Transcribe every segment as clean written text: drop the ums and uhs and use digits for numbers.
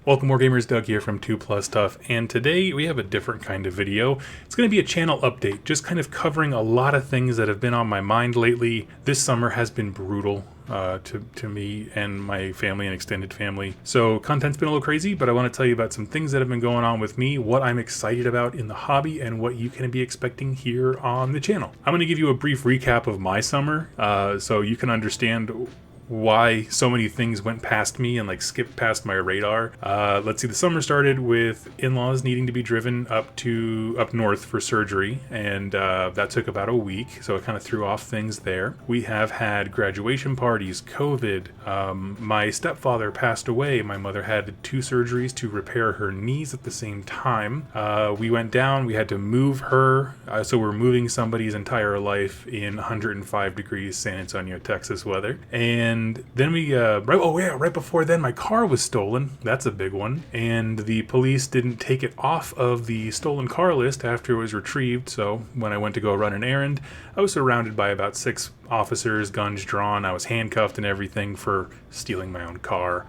Welcome, More Gamers. Doug here from 2+Tough, and today we have a different kind of video. It's going to be a channel update, just kind of covering a lot of things that have been on my mind lately. This summer has been brutal to me and my family and extended family, so content's been a little crazy, but I want to tell you about some things that have been going on with me, what I'm excited about in the hobby, and what you can be expecting here on the channel. I'm going to give you a brief recap of my summer, so you can understand why so many things went past me and like skipped past my radar. Let's see, the summer started with in-laws needing to be driven up north for surgery, and that took about a week, so it kind of threw off things there. We have had graduation parties, COVID, my stepfather passed away, my mother had 2 surgeries to repair her knees at the same time. We went down, we had to move her, so we're moving somebody's entire life in 105 degrees San Antonio, Texas weather. And then we, right before then, my car was stolen. That's a big one. And the police didn't take it off of the stolen car list after it was retrieved. So when I went to go run an errand, I was surrounded by about 6 officers, guns drawn. I was handcuffed and everything for stealing my own car.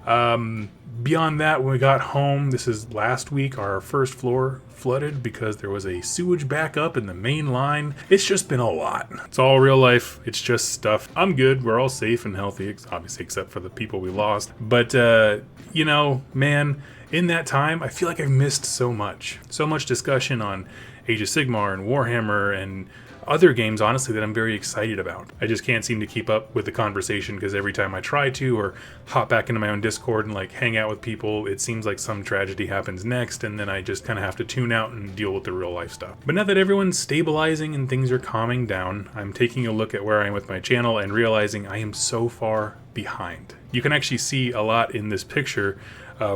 Beyond that, when we got home, this is last week, our first floor flooded because there was a sewage backup in the main line. It's just been a lot. It's all real life. It's just stuff. I'm good. We're all safe and healthy, obviously, except for the people we lost. But, you know, man, in that time, I feel like I've missed so much. So much discussion on Age of Sigmar and Warhammer and other games, honestly, that I'm very excited about. I just can't seem to keep up with the conversation because every time I try to, or hop back into my own Discord and like hang out with people, it seems like some tragedy happens next, and then I just kind of have to tune out and deal with the real life stuff. But now that everyone's stabilizing and things are calming down, I'm taking a look at where I am with my channel and realizing I am so far behind. You can actually see a lot in this picture.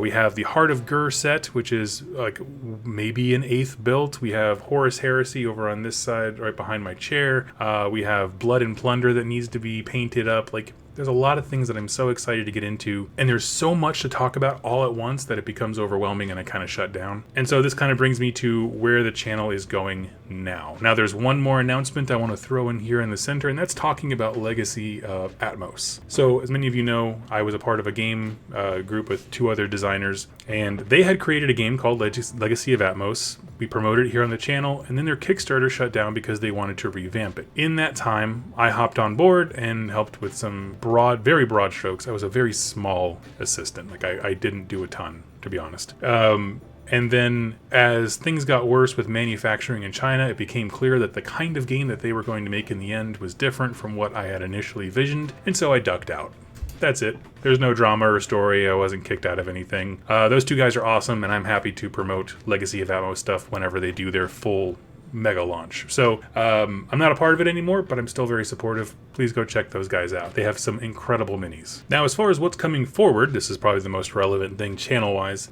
We have the Heart of Gur set, which is like maybe an 8th built. We have Horus Heresy over on this side, right behind my chair. We have Blood and Plunder that needs to be painted up. Like, there's a lot of things that I'm so excited to get into, and there's so much to talk about all at once that it becomes overwhelming and I kind of shut down. And so this kind of brings me to where the channel is going now. Now there's one more announcement I want to throw in here in the center, and that's talking about Legacy of Atmos. So as many of you know, I was a part of a game group with 2 other designers, and they had created a game called Legacy of Atmos. We promoted it here on the channel, and then their Kickstarter shut down because they wanted to revamp it. In that time, I hopped on board and helped with some very broad strokes. I was a very small assistant. Like, I didn't do a ton, to be honest. And then as things got worse with manufacturing in China, it became clear that the kind of game that they were going to make in the end was different from what I had initially visioned, and so I ducked out. That's it. There's no drama or story. I wasn't kicked out of anything. Those 2 guys are awesome, and I'm happy to promote Legacy of Atmos stuff whenever they do their full mega launch. So I'm not a part of it anymore, but I'm still very supportive. Please go check those guys out. They have some incredible minis. Now, as far as what's coming forward, this is probably the most relevant thing channel-wise.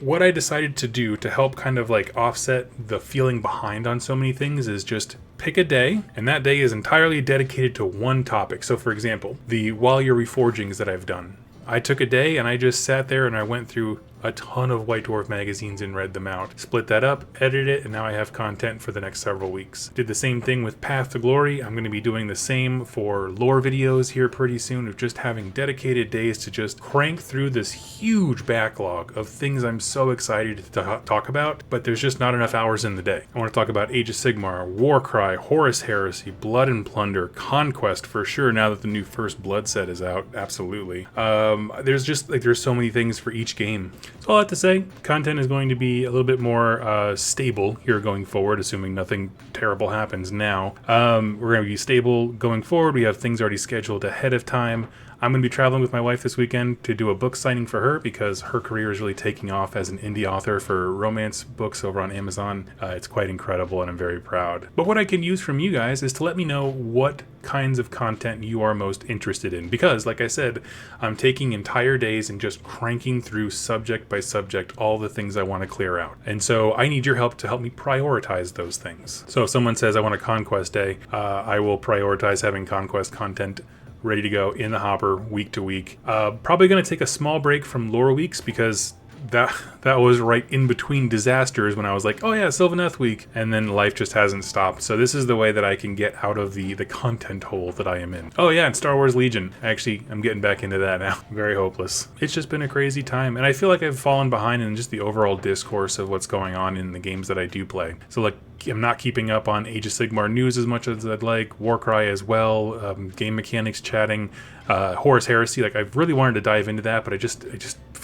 What I decided to do to help kind of like offset the feeling behind on so many things is just pick a day, and that day is entirely dedicated to one topic. So for example, the While You're Reforgings that I've done. I took a day and I just sat there and I went through a ton of White Dwarf magazines and read them out. Split that up, edited it, and now I have content for the next several weeks. Did the same thing with Path to Glory. I'm going to be doing the same for lore videos here pretty soon, of just having dedicated days to just crank through this huge backlog of things I'm so excited to talk about, but there's just not enough hours in the day. I want to talk about Age of Sigmar, Warcry, Horus Heresy, Blood and Plunder, Conquest for sure now that the new First Blood set is out, absolutely. There's just like, there's so many things for each game. So all that to say, content is going to be a little bit more stable here going forward, assuming nothing terrible happens now. We're going to be stable going forward. We have things already scheduled ahead of time. I'm going to be traveling with my wife this weekend to do a book signing for her because her career is really taking off as an indie author for romance books over on Amazon. It's quite incredible, and I'm very proud. But what I can use from you guys is to let me know what kinds of content you are most interested in, because like I said, I'm taking entire days and just cranking through subject by subject all the things I want to clear out, and so I need your help to help me prioritize those things. So if someone says I want a Conquest day, I will prioritize having Conquest content ready to go in the hopper week to week. Probably going to take a small break from lore weeks because that was right in between disasters when I was like, oh yeah, Sylvaneth week, and then life just hasn't stopped. So this is the way that I can get out of the content hole that I am in. Oh yeah, and Star Wars Legion. Actually, I'm getting back into that now. Very hopeless. It's just been a crazy time, and I feel like I've fallen behind in just the overall discourse of what's going on in the games that I do play. So like, I'm not keeping up on Age of Sigmar news as much as I'd like, Warcry as well, game mechanics chatting, Horus Heresy. Like, I've really wanted to dive into that, but I just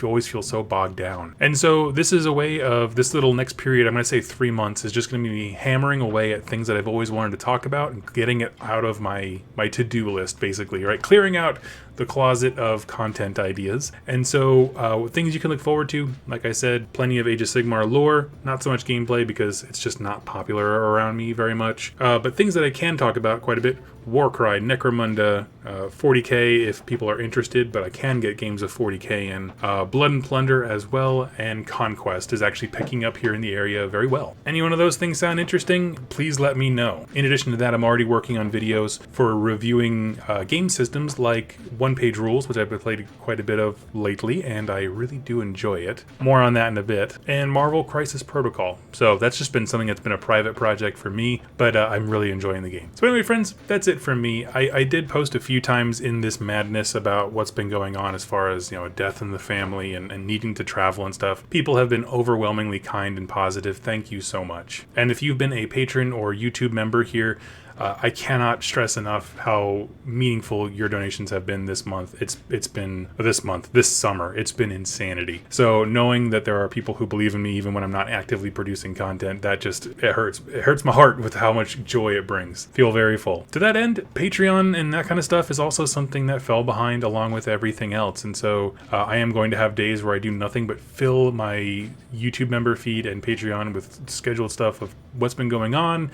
always feel so bogged down. And so this is a way of this little next period, I'm going to say 3 months, is just going to be me hammering away at things that I've always wanted to talk about and getting it out of my to-do list, basically, right? Clearing out the closet of content ideas. And so things you can look forward to, like I said, plenty of Age of Sigmar lore, not so much gameplay because it's just not popular around me very much. But things that I can talk about quite a bit: Warcry, Necromunda, 40k if people are interested, but I can get games of 40k in. Blood and Plunder as well, and Conquest is actually picking up here in the area very well. Any one of those things sound interesting? Please let me know. In addition to that, I'm already working on videos for reviewing game systems like One-Page Rules, which I've played quite a bit of lately, and I really do enjoy it. More on that in a bit. And Marvel Crisis Protocol. So that's just been something that's been a private project for me, but I'm really enjoying the game. So anyway, friends, that's it from me. I did post a few times in this madness about what's been going on as far as, death in the family and needing to travel and stuff. People have been overwhelmingly kind and positive. Thank you so much. And if you've been a patron or YouTube member here, I cannot stress enough how meaningful your donations have been this month. It's been this summer. It's been insanity. So knowing that there are people who believe in me even when I'm not actively producing content, it hurts. It hurts my heart with how much joy it brings. Feel very full. To that end, Patreon and that kind of stuff is also something that fell behind along with everything else. And so I am going to have days where I do nothing but fill my YouTube member feed and Patreon with scheduled stuff of what's been going on.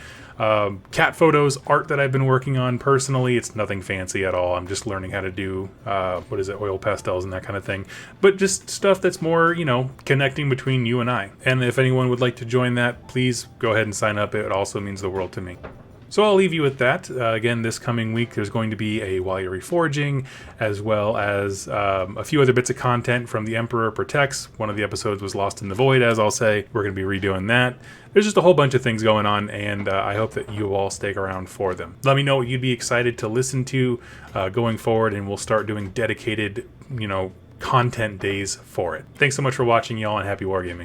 Cat photos, art that I've been working on personally. It's nothing fancy at all. I'm just learning how to do oil pastels and that kind of thing, but just stuff that's more connecting between you and I. And if anyone would like to join that, please go ahead and sign up. It also means the world to me. So I'll leave you with that. Again, this coming week, there's going to be a While You're Reforging, as well as a few other bits of content from The Emperor Protects. One of the episodes was Lost in the Void, as I'll say. We're going to be redoing that. There's just a whole bunch of things going on, and I hope that you all stick around for them. Let me know what you'd be excited to listen to going forward, and we'll start doing dedicated, content days for it. Thanks so much for watching, y'all, and happy wargaming.